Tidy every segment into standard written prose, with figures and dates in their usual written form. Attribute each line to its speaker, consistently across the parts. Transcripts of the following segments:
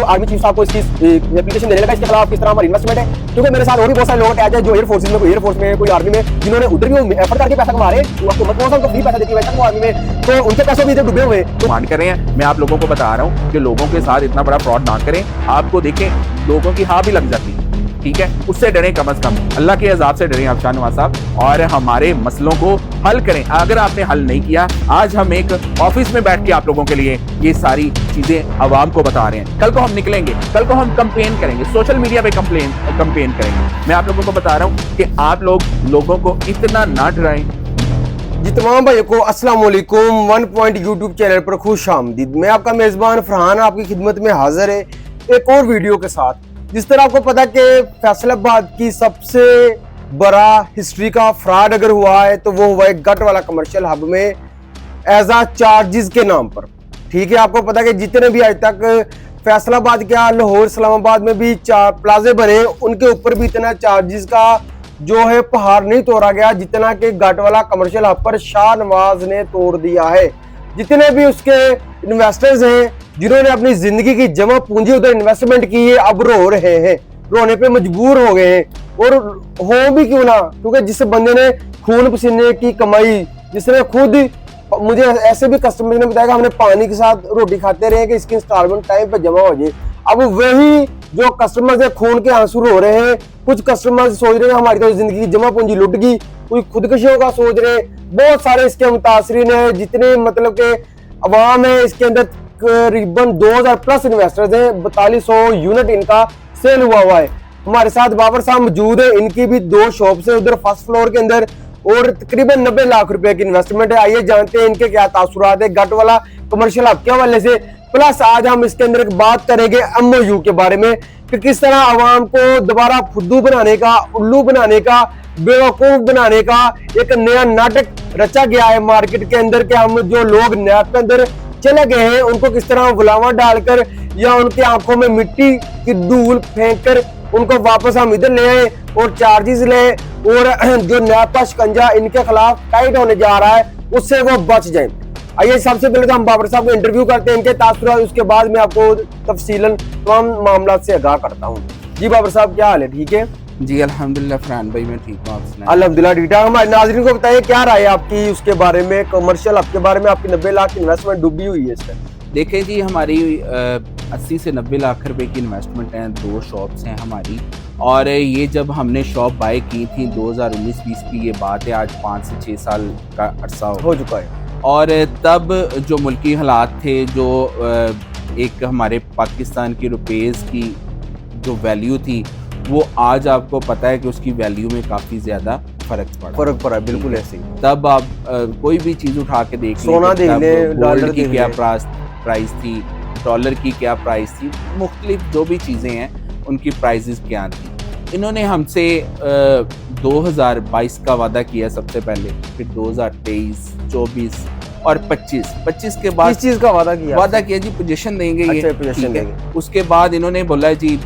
Speaker 1: Army chief साहब को इसकी एप्लीकेशन देने लगा इसके खिलाफ किस तरह हमारी इन्वेस्टमेंट है, क्योंकि मेरे साथ और भी बहुत सारे लोग अटैच है जो एयरफोर्स में कोई आर्मी में जिन्होंने उधर भी एफर्ट करके पैसा कमा रहे हैं, आपको मत उनको फ्री पैसा देती है वैसे वो आर्मी में, तो उनके पैसे भी इधर डूबे हुए
Speaker 2: तो मांड कर रहे हैं। मैं आप लोगों को बता रहा हूँ कि लोगों के साथ इतना बड़ा फ्रॉड ना करें। आपको देखें लोगों की हाँ भी लग जाती है, ठीक है, उससे डरें कम से कम, अल्लाह के अजाब से डरें आप शाहनवाज साहब, और हमारे मसलों को हल करें। अगर आपने हल नहीं किया, आज हम एक ऑफिस में बैठ के आप लोगों के लिए ये सारी चीजें आवाम को बता रहे हैं। कल को हम निकलेंगे, कल को हम कंपेन करेंगे, सोशल मीडिया पे कंपेन करेंगे। मैं आप लोगों को बता रहा हूँ कि आप लोगों को इतना ना डराएं।
Speaker 1: जी तमाम भाइयों को अस्सलाम वालेकुम। 1 पॉइंट यूट्यूब चैनल पर खुश आमदीद। मैं आपका मेजबान फरहान आपकी खिदमत में हाजिर है एक और वीडियो के साथ। जिस तरह आपको पता कि फैसलाबाद की सबसे बड़ा हिस्ट्री का फ्रॉड अगर हुआ है तो वो हुआ है गट वाला कमर्शियल हब में एज आ चार्जेस के नाम पर। ठीक है, आपको पता कि जितने भी आज तक फैसलाबाद क्या लाहौर इस्लामाबाद में भी प्लाजे बने उनके ऊपर भी इतना चार्जेस का जो है पहाड़ नहीं तोड़ा गया जितना कि गट वाला कमर्शियल हब पर शाहनवाज ने तोड़ दिया है। जितने भी उसके इन्वेस्टर्स हैं जिन्होंने अपनी जिंदगी की जमा पूंजी उधर इन्वेस्टमेंट की है अब रो रहे हैं, रोने पे मजबूर हो गए हैं। और हो भी क्यों ना, क्योंकि जिस बंदे ने खून पसीने की कमाई, जिसने खुद, मुझे ऐसे भी कस्टमर ने बताया कि हमने पानी के साथ रोटी खाते रहे कि इसकी इंस्टॉलमेंट टाइम पे जमा हो जाए। अब वही जो कस्टमर से खून के आंसू रो रहे हैं, कुछ कस्टमर सोच रहे हैं हमारी तो जिंदगी की जमा पूंजी लुट गई, कोई खुदकशियों का सोच रहे हैं। बहुत सारे इसके मुतासरीन है, जितने मतलब के अवाम है, इसके अंदर करीबन 2000 प्लस इन्वेस्टर्स हैं, 4200 यूनिट इनका सेल हुआ है। हमारे साथ बाबर साहब मौजूद है, इनकी भी 2 शॉप्स है उधर फर्स्ट फ्लोर के अंदर और तकरीबन 90 लाख रुपए की इन्वेस्टमेंट है। आइए जानते हैं इनके क्या तासुरात है गट वाला कमर्शियल हब के हवाले से। प्लस आज हम इसके अंदर एक बात करेंगे MOU के बारे में कि किस तरह आवाम को दोबारा फुद्दू बनाने का, उल्लू बनाने का, बेवकूफ बनाने का एक नया नाटक रचा गया है मार्केट के अंदर। के हम जो लोग नैब के अंदर चले गए हैं उनको किस तरह गुलामा डालकर या उनकी आंखों में मिट्टी की धूल फेंक कर उनको वापस हम इधर ले आए और चार्जेस ले, और जो नैब का शिकंजा इनके खिलाफ टाइट होने जा रहा है उससे वो बच जाए। आइए सबसे पहले तो हम बाबर साहब को इंटरव्यू करते हैं, इनके तासुरात, उसके बाद मैं आपको तफसीलन तमाम मामला से आगाह करता हूँ। जी बाबर साहब क्या हाल है, ठीक है?
Speaker 2: जी अल्हम्दुलिल्लाह फरहान भाई मैं ठीक हूँ, आप सुनाएं?
Speaker 1: अल्हम्दुलिल्लाह ठीक ठाक। हमारे नाज़रीन को बताइए क्या राय है आपकी उसके बारे में, कमर्शियल हब के बारे में। आपकी 90 लाख की इन्वेस्टमेंट डूबी हुई है इसमें।
Speaker 2: देखें जी, हमारी 80 से 90 लाख रुपए की इन्वेस्टमेंट है, 2 शॉप्स हैं हमारी, और ये जब हमने शॉप बाय की थी 2019-20 की ये बात है, आज 5 से 6 साल का अरसा
Speaker 1: हो चुका है।
Speaker 2: और तब जो मुल्की हालात थे, जो एक हमारे पाकिस्तान की रुपीज़ की जो वैल्यू थी वो आज आपको पता है कि उसकी वैल्यू में काफ़ी ज़्यादा फर्क पड़ा है। बिल्कुल ऐसे ही तब आप कोई भी चीज़ उठा के देख
Speaker 1: सोना देख लें, डॉलर
Speaker 2: की क्या प्राइस थी, डॉलर की क्या प्राइस थी, मुख्तलिफ जो भी चीज़ें हैं उनकी प्राइसेस क्या थी। इन्होंने हमसे 2022 का वादा किया सबसे पहले, फिर 2023, 24 और 25 के बाद
Speaker 1: किस चीज़ का वादा किया
Speaker 2: जी पोजीशन देंगे।
Speaker 1: अच्छा,
Speaker 2: ये
Speaker 1: पोजीशन देंगे।
Speaker 2: उसके बाद इन्होंने बोला जी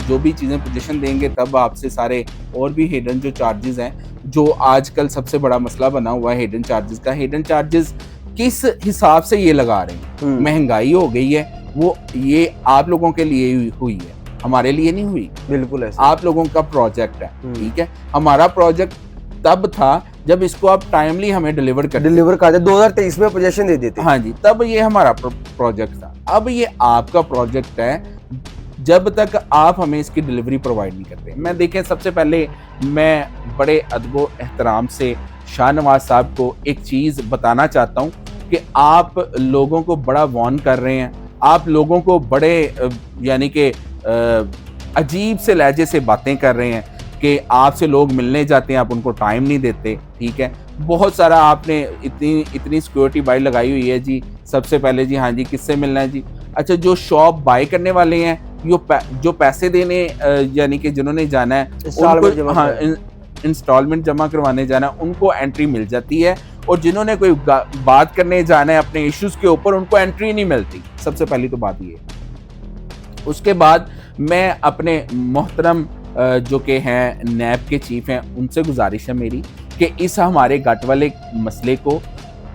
Speaker 2: जो भी चीज़ें पोजीशन देंगे तब आपसे सारे और भी हिडन जो चार्जेस हैं, जो आजकल सबसे बड़ा मसला बना हुआ है हिडन चार्जेस का। हिडन चार्जेस किस हिसाब से ये लगा रहे हैं, महंगाई हो गई है, वो ये आप लोगों के लिए हुई है, हमारे लिए नहीं हुई।
Speaker 1: बिल्कुल ऐसे
Speaker 2: आप लोगों का प्रोजेक्ट है, ठीक है। हमारा प्रोजेक्ट तब था जब इसको आप टाइमली हमें डिलीवर कर
Speaker 1: 2023 में पोजीशन दे देते।
Speaker 2: हाँ जी, तब ये हमारा प्रोजेक्ट था। अब ये आपका प्रोजेक्ट है, जब तक आप हमें इसकी डिलीवरी प्रोवाइड नहीं करते। मैं देखें, सबसे पहले मैं बड़े अदब एहतराम से शाहनवाज साहब को एक चीज़ बताना चाहता हूँ कि आप लोगों को बड़ा वार्न कर रहे हैं, आप लोगों को बड़े यानी कि अजीब से लहजे से बातें कर रहे हैं कि आपसे लोग मिलने जाते हैं, आप उनको टाइम नहीं देते, ठीक है। बहुत सारा आपने इतनी सिक्योरिटी बाई लगाई हुई है जी। सबसे पहले जी, हाँ जी, किससे मिलना है जी? अच्छा, जो शॉप बाय करने वाले हैं, जो पैसे देने यानी कि जिन्होंने जाना है उनको, हाँ, इंस्टॉलमेंट जमा करवाने जाना है, उनको एंट्री मिल जाती है, और जिन्होंने कोई बात करने जाना है अपने इश्यूज के ऊपर उनको एंट्री नहीं मिलती। सबसे पहली तो बात ये। उसके बाद मैं अपने मोहतरम जो कि हैं नैब के चीफ हैं उनसे गुजारिश है मेरी कि इस हमारे गट वाले मसले को,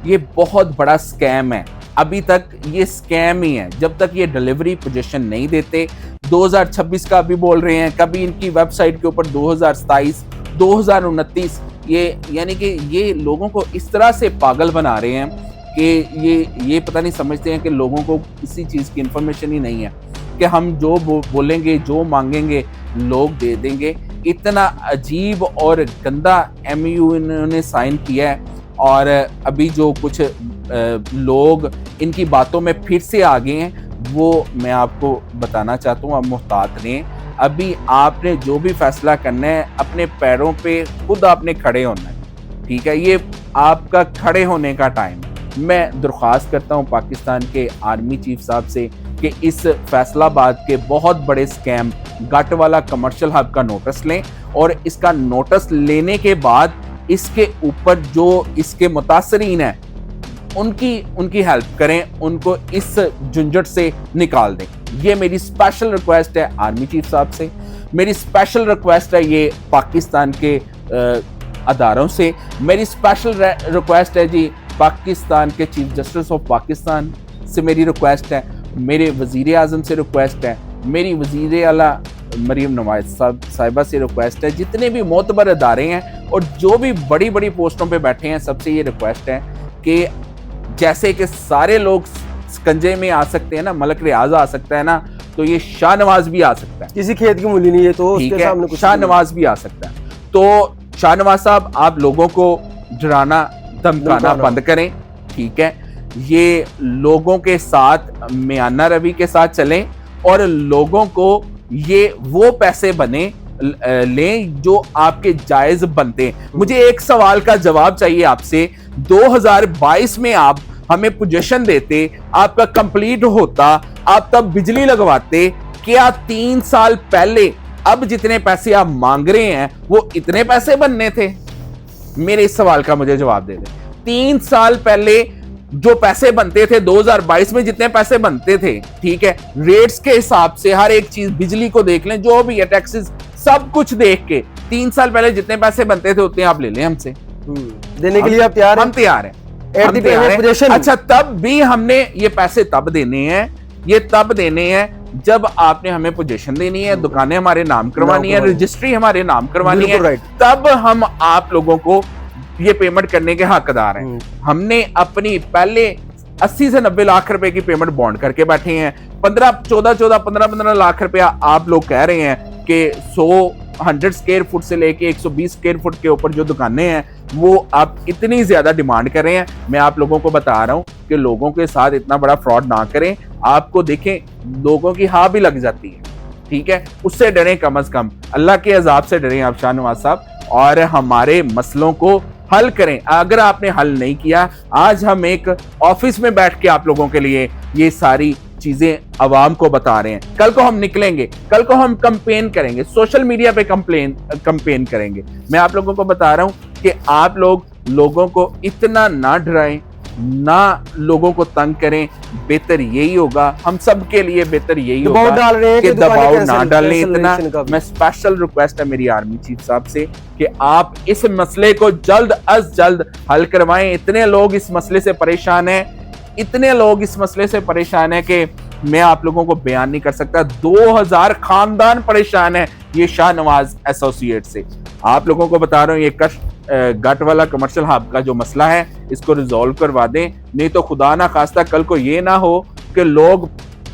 Speaker 2: ये बहुत बड़ा स्कैम है, अभी तक ये स्कैम ही है। जब तक ये डिलीवरी पोजीशन नहीं देते, 2026 का अभी बोल रहे हैं, कभी इनकी वेबसाइट के ऊपर 2027, 2029, ये यानी कि ये लोगों को इस तरह से पागल बना रहे हैं कि ये पता नहीं समझते हैं कि लोगों को किसी चीज़ की इंफॉर्मेशन ही नहीं है कि हम जो बोलेंगे, जो मांगेंगे, लोग दे देंगे। इतना अजीब और गंदा MOU इन्होंने साइन किया है। और अभी जो कुछ लोग इनकी बातों में फिर से आ गए हैं, वो मैं आपको बताना चाहता हूँ। आप मुहतात रहें। अभी आपने जो भी फैसला करना है, अपने पैरों पे खुद आपने खड़े होना है, ठीक है? ये आपका खड़े होने का टाइम है। मैं दरख्वास्त करता हूँ पाकिस्तान के आर्मी चीफ साहब से कि इस फैसलाबाद के बहुत बड़े स्कैम गट वाला कमर्शियल हब का नोटिस लें, और इसका नोटिस लेने के बाद इसके ऊपर जो इसके मुतासरीन हैं उनकी हेल्प करें, उनको इस झंझट से निकाल दें। ये मेरी स्पेशल रिक्वेस्ट है आर्मी चीफ साहब से, मेरी स्पेशल रिक्वेस्ट है ये पाकिस्तान के अदारों से, मेरी स्पेशल रिक्वेस्ट है जी पाकिस्तान के चीफ जस्टिस ऑफ पाकिस्तान से मेरी रिक्वेस्ट है, मेरे वज़ीर आज़म से रिक्वेस्ट है, मेरी वज़ीर आला मरीम नवाज साहिबा से रिक्वेस्ट है, जितने भी मोतबर अदारे हैं और जो भी बड़ी बड़ी पोस्टों पे बैठे हैं, सबसे ये रिक्वेस्ट है कि जैसे कि सारे लोग स्कंजे में आ सकते हैं ना, मलक रियाज आ सकता है ना, तो ये शाहनवाज भी आ सकता है।
Speaker 1: किसी खेत की मूली नहीं है तो उसके सामने कुछ
Speaker 2: शाहनवाज भी आ सकता है। तो शाहनवाज साहब, आप लोगों को डराना धमकाना बंद करें, ठीक है? ये लोगों के साथ मियाना रवि के साथ चलें और लोगों को ये वो पैसे बने लें जो आपके जायज बनते हैं। मुझे एक सवाल का जवाब चाहिए आपसे। 2022 में आप हमें पोजीशन देते, आपका कंप्लीट होता, आप तब बिजली लगवाते, क्या 3 साल पहले अब जितने पैसे आप मांग रहे हैं वो इतने पैसे बनने थे? मेरे इस सवाल का मुझे जवाब दे दें। 3 साल पहले जो पैसे बनते थे, 2022 में जितने पैसे बनते थे, ठीक है, रेट्स के हिसाब से हर एक चीज, बिजली को देख लें, जो भी है, टैक्सेस, सब कुछ देख के 3 साल पहले जितने पैसे बनते थे उतने आप ले लें हमसे।
Speaker 1: देने के लिए आप तैयार हैं?
Speaker 2: हम तैयार हैं। अच्छा, तब भी हमने ये पैसे तब देने हैं, ये तब देने हैं जब आपने हमें पोजीशन देनी है, दुकानें हमारे नाम करवानी है, रजिस्ट्री हमारे नाम करवानी है, तब हम आप लोगों को ये पेमेंट करने के हकदार हैं। हमने अपनी पहले 80 से 90 लाख रुपए की पेमेंट बॉन्ड करके बैठे हैं। 15 लाख रुपया आप लोग कह रहे हैं कि 100 स्क्वायर फुट से लेके 120 स्क्वायर फुट के ऊपर जो दुकानें हैं वो आप इतनी ज्यादा डिमांड कर रहे हैं। मैं आप लोगों को बता रहा हूं कि लोगों के साथ इतना बड़ा फ्रॉड ना करें। आपको देखें, लोगों की हाँ भी लग जाती है, ठीक है? उससे डरें, कम अज कम अल्लाह के अजाब से डरें आप शाहनवाज साहब, और हमारे मसलों को हल करें। अगर आपने हल नहीं किया, आज हम एक ऑफिस में बैठ के आप लोगों के लिए ये सारी चीजें आवाम को बता रहे हैं। कल को हम निकलेंगे, कल को हम कंपेन करेंगे, सोशल मीडिया पे कंपेन करेंगे। मैं आप लोगों को बता रहा हूं कि आप लोग लोगों को इतना ना डराएं, ना लोगों को तंग करें। बेहतर यही होगा, हम सब के लिए बेहतर यही होगा कि दबाव ना डालें इतना। मैं स्पेशल रिक्वेस्ट है मेरी आर्मी चीफ साहब से कि आप इस मसले को जल्द अज जल्द हल करवाएं। इतने लोग इस मसले से परेशान हैं, इतने लोग इस मसले से परेशान हैं कि मैं आप लोगों को बयान नहीं कर सकता। 2000 खानदान परेशान है ये शाहनवाज एसोसिएट से। आप लोगों को बता रहा हूँ, ये गट वाला कमर्शियल हब का जो मसला है इसको रिजॉल्व करवा दें, नहीं तो खुदा ना खास्ता कल को ये ना हो कि लोग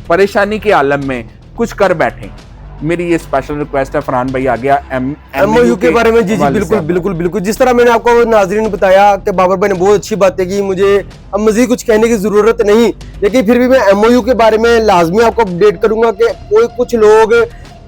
Speaker 2: परेशानी के आलम में कुछ कर बैठे। मेरी ये स्पेशल रिक्वेस्ट है। फरहान भाई आ गया
Speaker 1: MOU के बारे में। जी बिल्कुल। जिस तरह मैंने आपको नाजरीन बताया कि बाबर भाई ने बहुत अच्छी बातें की, मुझे अब मजीद कुछ कहने की जरूरत नहीं, लेकिन फिर भी मैं MOU के बारे में लाजमी आपको अपडेट करूंगा कि कुछ लोग,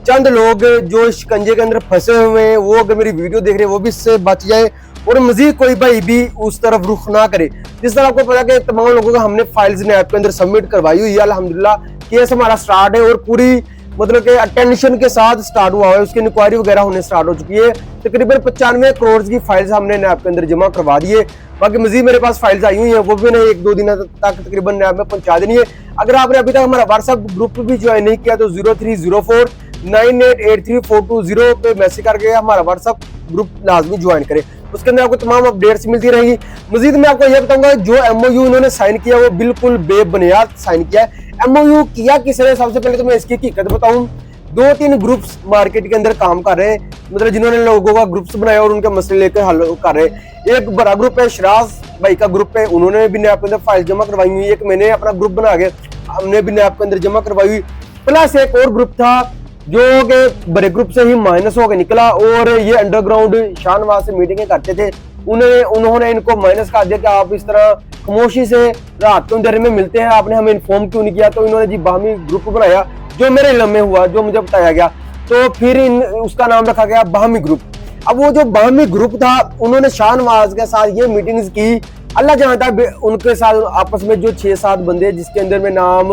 Speaker 1: चंद लोग जो शिकंजे के अंदर फंसे हुए हैं, वो अगर मेरी वीडियो देख रहे हैं वो भी इससे बच जाए और मजीद कोई भाई भी उस तरफ रुख ना करे। जिस तरह आपको पता कि तमाम लोगों को हमने फाइल्स नैब के अंदर सबमिट करवाई हुई है। अल्हम्दुलिल्लाह केस हमारा स्टार्ट है और पूरी मतलब कि अटेंशन के साथ स्टार्ट हुआ है, उसकी इंक्वायरी वगैरह होने स्टार्ट हो चुकी है। तकरीबन 95 करोड़ की फाइल्स हमने नैब के अंदर जमा करवा दी है। बाकी मजीद मेरे पास फाइल्स आई हुई है, वो भी मैंने 1-2 दिन तक तकरीबन नैब में पहुंचा देनी है। अगर आपने अभी तक हमारा व्हाट्सएप ग्रुप भी ज्वाइन नहीं किया तो 0304988342 पे मैसेज करके हमारा व्हाट्सएप ग्रुप लाजमी ज्वाइन करें। उसके अंदर आपको तमाम अपडेट्स मिलती रहेंगी। मजीद मैं आपको यह बताऊंगा जो MOU इन्होंने साइन किया वो बिल्कुल बेबुनियाद साइन किया है। MOU किया किसने, सबसे पहले तो मैं इसकी हकीकत बताऊं। 2-3 ग्रुप्स मार्केट के अंदर काम कर रहे हैं, मतलब जिन्होंने लोगों का ग्रुप्स बनाया और उनके मसले लेकर हल कर रहे हैं। एक बड़ा ग्रुप है, शराज भाई का ग्रुप है, उन्होंने भी नैप के अंदर फाइल जमा करवाई हुई। एक मैंने अपना ग्रुप बना के हमने भी नैप के अंदर जमा करवाई हुई। प्लस एक और ग्रुप था जो कि बड़े ग्रुप से ही माइनस होकर निकला और ये अंडरग्राउंड शाहनवाज से मीटिंगें करते थे। उन्होंने इनको माइनस कर दिया कि आप इस तरह खामोशी से रात के अंधेरे में मिलते हैं, आपने हमें इन्फॉर्म क्यों नहीं किया। तो इन्होंने जी बाहमी ग्रुप बनाया जो मेरे इल्म में हुआ, जो मुझे बताया गया, तो फिर उसका नाम रखा गया बाहमी ग्रुप। अब वो जो बाहमी ग्रुप था उन्होंने शाहनवाज के साथ ये मीटिंग्स की, अल्लाह जानता है उनके साथ आपस में जो 6-7 बंदे, जिसके अंदर मैं नाम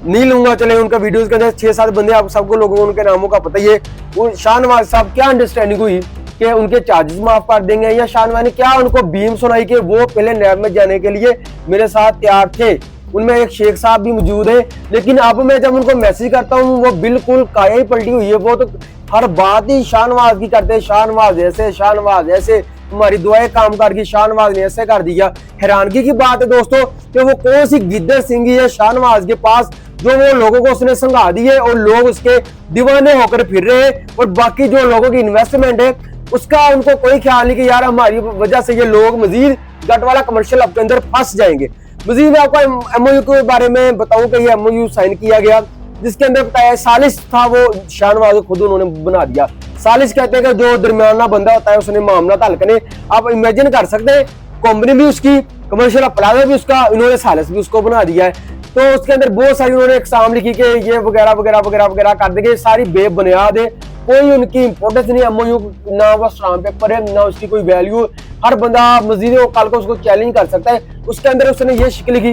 Speaker 1: नहीं लूंगा, चले उनका वीडियोस के अंदर 6-7 बंदे, आप सबको लोगों को उनके नामों का पता ही है। वो शाहनवाज साहब क्या अंडरस्टैंडिंग हुई कि उनके चार्जेस माफ कर देंगे, या शाहनवाज ने क्या उनको बीम सुनाई कि वो पहले नैब में जाने के लिए मेरे साथ तैयार थे। उनमें एक शेख साहब भी मौजूद है, लेकिन अब मैं जब उनको मैसेज करता हूँ वो बिल्कुल काया ही पलटी हुई है। वो तो हर बात ही शाहनवाज की करते हैं, शाहनवाज ऐसे, शाहनवाज ऐसे, हमारी दुआएं काम कर गई, शाहनवाज ने ऐसे कर दिया। हैरानगी की बात है दोस्तों कि वो कौन सी गिद्दर सिंगी है शाहनवाज के पास जो वो लोगों को उसने संघा दी है और लोग उसके दीवाने होकर फिर रहे हैं, और बाकी जो लोगों की इन्वेस्टमेंट है उसका उनको कोई ख्याल नहीं कि यार हमारी वजह से ये लोग मजीद गट वाला कमर्शियल हब के अंदर फंस जाएंगे। मजीद मैं आपको MOU के बारे में बताऊं कि ये MOU साइन किया गया, जिसके अंदर बताया सालिस था, वो शाहनवाज खुद उन्होंने बना दिया। सालिस कहते हैं कि जो दरमियाना बंदा होता है उसने मामला हल करने। आप इमेजिन कर सकते हैं, कंपनी भी उसकी, कमर्शियल प्लाजा भी उसका, इन्होंने सालिस भी उसको बना दिया है। तो उसके अंदर बहुत सारी उन्होंने एग्जाम लिखी कि ये वगैरह वगैरह वगैरह वगैरह कर देंगे, सारी बेबुनियाद है, कोई उनकी इंपोर्टेंस नहीं। MOU ना वो स्टाम्प पेपर है ना उसकी कोई वैल्यू। हर बंदा मजीद कल को उसको चैलेंज कर सकता है। उसके अंदर उसने ये शिक लिखी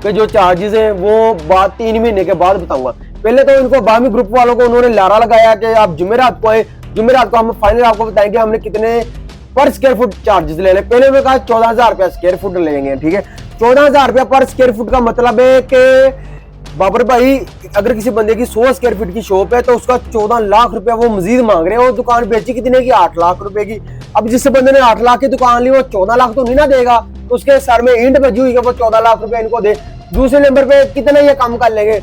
Speaker 1: कि जो चार्जेस हैं वो बात 3 महीने के बाद बताऊंगा। पहले तो इनको बाहमी ग्रुप वालों को उन्होंने लारा लगाया कि आप जुमेरात को आए, जुमेरात को हम फाइनल आपको बताएंगे हमने कितने पर स्क्वायर फुट चार्जेस ले लें। पहले उन्होंने कहा 14,000 रुपया स्क्वायर फुट लेंगे, ठीक है। 14,000 रुपया पर स्क्वायर फुट का मतलब है कि बाबर भाई अगर किसी बंदे की 100 स्क्वायर फीट की शॉप है तो उसका 14 लाख रुपया वो मजीद मांग रहे हैं, और दुकान बेची कितने की, 8 लाख रुपए की। अब जिस बंदे ने 8 लाख की दुकान ली वो 14 लाख तो नहीं ना देगा, तो उसके सर में ईंट बजी हुई है वो 14 लाख रुपया इनको दे। दूसरे नंबर पे कितना ये कम कर लेंगे,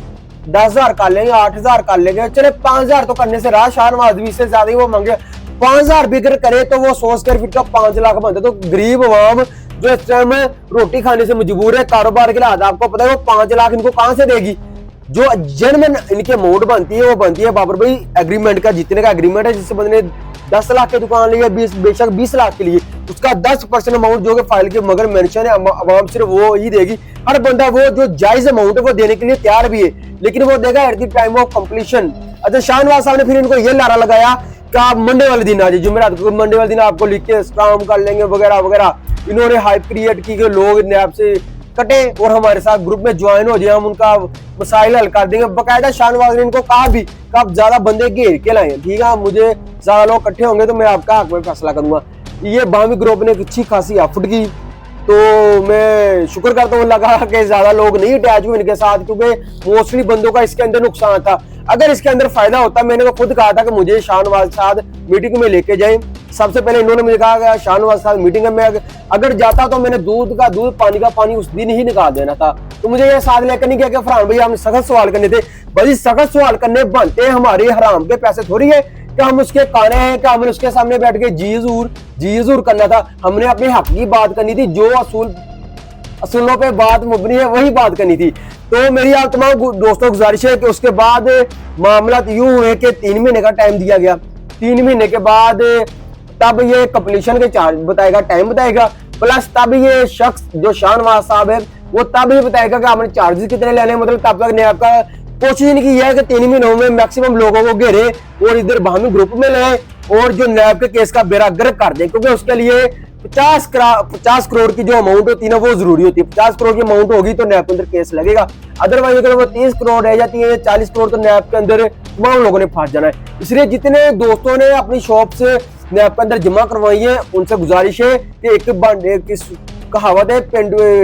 Speaker 1: 10,000 कर लेंगे, 8,000 कर लेंगे, चले 5,000 तो करने से रहा। शाहनवाज भी इससे ज्यादा ही वो मांगे। 5,000 भी अगर करे तो वो 100 स्क्वायर फीट का 5 लाख बनता। तो गरीब अवाम जो इस टाइम रोटी खाने से मजबूर है, कारोबार के लिए आपको पता है वो 5 लाख इनको कहां से देगी। जो जेन्युइन इनके अमाउंट बनती है वो बनती है बाबर भाई एग्रीमेंट का, जितने का एग्रीमेंट है। जिस बंदे ने 10 लाख की दुकान ली है, बेशक 20 लाख के लिए, उसका 10% अमाउंट जो कि फाइल के मगर मेंशन है अवाम सिर्फ वो ही देगी। हर बंदा वो जो जायज अमाउंट है वो देने के लिए तैयार भी है, लेकिन वो देगा at the time of completion. अच्छा, शाहनवाज साहब ने फिर इनको ये नारा लगाया कि आप मंडे वाले दिन आ जाइए, जुमेरात को मंडे वाले दिन आपको लिख के स्टाम्प कर लेंगे वगैरह वगैरह। इन्होंने हाइप क्रिएट की कि लोग नैब से कटे और हमारे साथ ग्रुप में ज्वाइन हो जाए, हम उनका मसाइल हल कर देंगे। बकायदा शाहनवाज ने इनको कहा भी कि आप ज्यादा बंदे घेर के लाएं, ठीक है, मुझे ज्यादा लोग इकट्ठे होंगे तो मैं आपका हक में फैसला करूंगा। ये बाहमी ग्रुप ने अच्छी खासी एफर्ट की, तो मैं शुक्र करता हूँ लगा कि ज्यादा लोग नहीं अटैच हुए इनके साथ, क्योंकि मोस्टली बंदों का इसके अंदर नुकसान था। अगर इसके अंदर फायदा होता, मैंने तो खुद कहा था कि मुझे शाहनवाज साथ मीटिंग में लेके जाएं। सबसे पहले इन्होंने मुझे कहा कि शाहनवाज साथ मीटिंग में अगर जाता तो मैंने दूध का दूध, पानी का पानी उस दिन ही निकाल देना था। तो मुझे ये साथ लेकर नहीं किया कि फरहान भाई हमने सख्त सवाल करने थे। भाई सख्त सवाल करने बनते हैं, हमारे हराम के पैसे थोड़ी है कि हम उसके काने हैं कि हमने उसके सामने बैठ के जी हजूर करना था। हमने अपने हक की बात करनी थी, जो असूलों पे बात मुबनी है वही बात करनी थी। तो मेरी आप तमाम दोस्तों गुजारिश है कि उसके बाद मामला यूं हुए कि 3 महीने का टाइम दिया गया। 3 महीने के बाद तब ये कंप्लीशन के चार्ज बताएगा, टाइम बताएगा, प्लस तब ये शख्स जो शाहनवाज साहब है वो तब ये बताएगा कि आपने चार्जेस कितने लेने। मतलब तब तक नैब का कोशिश नहीं की है कि 3 महीनों में मैक्सिमम लोगों को घेरे और इधर बाहमी ग्रुप में लाए और जो नैब के केस का बेड़ा गर्क कर दे, क्योंकि उसके लिए 50 करोड़ की जो अमाउंट होती है ना वो जरूरी होती है। 50 करोड़ की अमाउंट होगी तो नैब के अंदर केस लगेगा, अदरवाइज अगर वो 30 करोड़ रह जाती है, 40 करोड़, तो नैब के अंदर तमाम लोगों ने फंस जाना है। इसलिए जितने दोस्तों ने अपनी शॉप से नैब के अंदर जमा करवाई है उनसे गुजारिश है कि एक कहावत है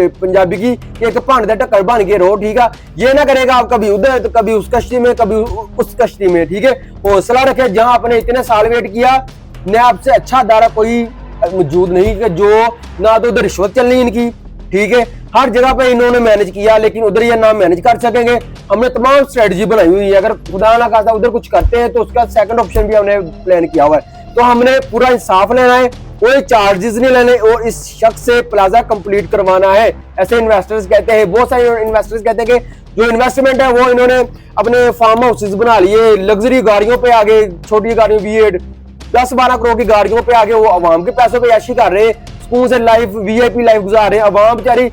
Speaker 1: पंजाबी की कि एक भांड का ढक्कन बन के रहो, ठीक है। ये ना करेगा आप कभी उधर तो कभी उस कश्ती में कभी उस कश्ती में, ठीक है। हौसला रखे, जहां आपने इतने साल वेट किया नैब से अच्छा अदारा कोई मौजूद नहीं कि जो ना तो उधर रिश्वत चल रही इनकी, ठीक है, हर जगह पे इन्होंने मैनेज किया लेकिन उधर ये ना मैनेज कर सकेंगे। हमने तमाम स्ट्रेटजी बनाई हुई है, अगर खुदा ना खासा उधर कुछ करते हैं तो उसका सेकंड ऑप्शन भी हमने प्लान किया हुआ है। तो हमने पूरा इंसाफ लेना है, कोई चार्जेस नहीं लेने और इस शख्स से प्लाजा कंप्लीट करवाना है, ऐसे इन्वेस्टर्स कहते हैं। बहुत सारे इन्वेस्टर्स कहते हैं कि जो इन्वेस्टमेंट है वो इन्होंने अपने फार्म हाउसेस बना लिए, लग्जरी गाड़ियों पे आगे, छोटी गाड़ियों V8 10-12 करोड़ की गाड़ियों पे आगे वो अवाम के पैसों पे याशी कर रहे हैं, सुकून से लाइफ VIP लाइफ गुजार रहे हैं। अवाम बेचारी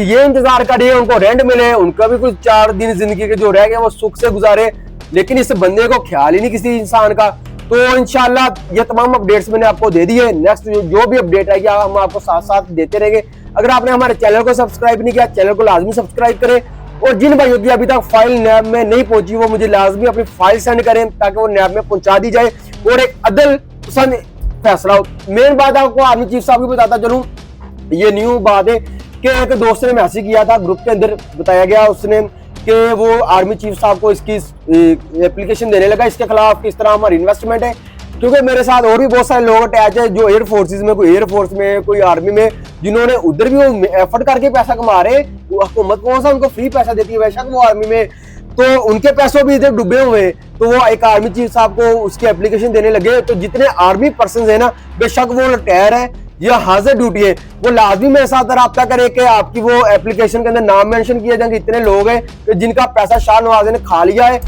Speaker 1: ये इंतजार कर रही है उनको रेंट मिले, उनका भी कुछ 4 दिन जिंदगी के जो रह गए वो सुख से गुजारे, लेकिन इस बंदे को ख्याल ही नहीं किसी इंसान का। तो इंशाल्लाह ये तमाम अपडेट्स मैंने आपको दे दी है। नेक्स्ट जो भी अपडेट आएगी हम आपको साथ साथ देते रहेंगे। अगर आपने हमारे चैनल को सब्सक्राइब नहीं किया, चैनल को लाजमी सब्सक्राइब करें, और जिन भाइयों की अभी तक फाइल नैब में नहीं पहुंची वो मुझे लाजमी अपनी फाइल सेंड करें ताकि वो नैब में पहुंचा दी जाए और एक अदल पसंद फैसला हो। मेन बात आपको आर्मी चीफ साहब भी बताता चलूं, ये न्यू बात है कि एक दोस्त ने मैसेज किया था ग्रुप के अंदर, बताया गया उसने कि वो आर्मी चीफ साहब को इसकी एप्लीकेशन देने लगा, इसके खिलाफ किस तरह हमारी इन्वेस्टमेंट है। क्योंकि मेरे साथ और भी बहुत सारे लोग अटैच है जो एयर फोर्सेस में, कोई एयर फोर्स में, कोई आर्मी में, जिन्होंने उधर भी वो एफर्ट करके पैसा कमा रहे। हुकूमत कौन सा उनको फ्री पैसा देती है, बेशक वो आर्मी में, तो उनके पैसों भी इधर डूबे हुए। तो वो एक आर्मी चीफ साहब को उसकी एप्लीकेशन देने लगे। तो जितने आर्मी पर्सन है ना, बेशक वो रिटायर है या हाजिर ड्यूटी है, वो लाजमी मेरे साथ रब्ता करे कि आपकी वो एप्लीकेशन के अंदर नाम मेंशन किया जाए। इतने लोग हैं कि जिनका पैसा शाह नवाज ने खा लिया है,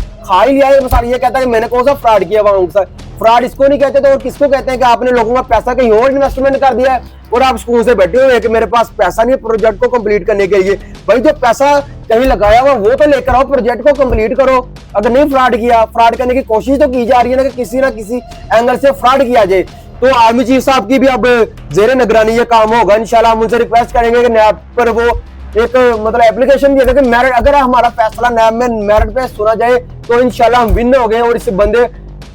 Speaker 1: मसाला ये कहता है कि मैंने कौन सा फ्रॉड किया वहां से। फ्रॉड इसको नहीं कहते तो और किसको कहते हैं कि आपने लोगों का पैसा कहीं और इन्वेस्टमेंट कर दिया है और आप स्कूल से बैठे हुए हैं कि मेरे पास पैसा नहीं है प्रोजेक्ट को कंप्लीट करने के लिए। भाई जो पैसा कहीं लगाया हुआ वो तो लेकर आओ, प्रोजेक्ट को कंप्लीट करो। अगर नहीं फ्रॉड किया, फ्रॉड करने की कोशिश तो की जा रही है ना कि किसी एंगल से फ्रॉड किया जाए। तो आर्मी चीफ साहब की भी अब जेर निगरानी ये काम होगा। इंशाल्लाह हम उनसे रिक्वेस्ट करेंगे कि नैब पर वो एक मतलब एप्लीकेशन भी है कि मेरिट, अगर हमारा फैसला नैब में मेरिट पे सुना जाए तो इंशाल्लाह हम विन हो गए और इस बंदे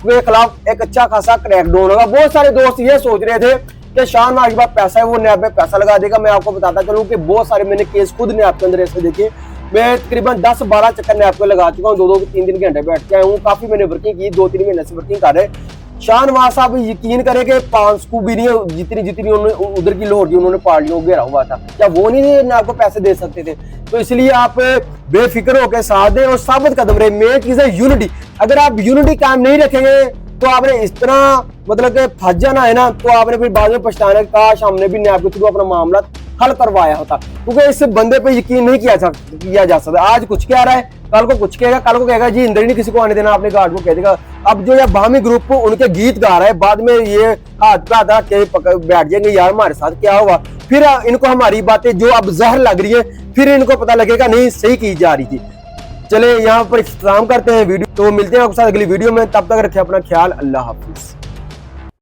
Speaker 1: के खिलाफ एक अच्छा खासा क्रैकडाउन होगा। बहुत सारे दोस्त ये सोच रहे थे कि शाह नवाज के पास पैसा है वो नैब में पैसा लगा देगा। मैं आपको बताता चलूं कि बहुत सारे मैंने केस खुद नैब के अंदर ऐसे देखे। मैं तकरीबन 10-12 चक्कर नैब पे लगा चुका हूँ, 2-3 घंटे बैठ के आया हूँ। काफी मैंने वर्किंग की, 2-3 महीने से वर्किंग कर रहे। शाह नवाज साहब यकीन करें कि 5 को भी नहीं, जितनी उधर की लोहर की उन्होंने पार्टियों को घेरा हुआ था, क्या वो नहीं आपको पैसे दे सकते थे? तो इसलिए आप बेफिक्र होकर साथ दें और साबित कदम रहे। मेन चीज है यूनिटी। अगर आप यूनिटी कायम नहीं रखेंगे तो आपने इस तरह मतलब कि फंस जाना है ना, तो आपने फिर बाद में पछताना, काश हमने भी नैब के थ्रू अपना मामला हल करवाया होता। क्योंकि इस बंदे पे यकीन नहीं किया जा सकता। आज कुछ कह रहा है, कल को कुछ कहेगा, कल को कहेगा जी इंदर ही नहीं किसी को आने देना, आपने गार्ड को कह देगा। अब जो ये बामी ग्रुप उनके गीत गा रहा है, बाद में ये हाथ पे हाथ रख के बैठ जाएंगे यार हमारे साथ क्या हुआ। फिर इनको हमारी बातें जो अब जहर लग रही है, फिर इनको पता लगेगा नहीं सही की जा रही थी। चले यहाँ पर इख्तिताम करते हैं वीडियो, तो मिलते हैं आपके साथ अगली वीडियो में। तब तक रखें अपना ख्याल। अल्लाह हाफिज।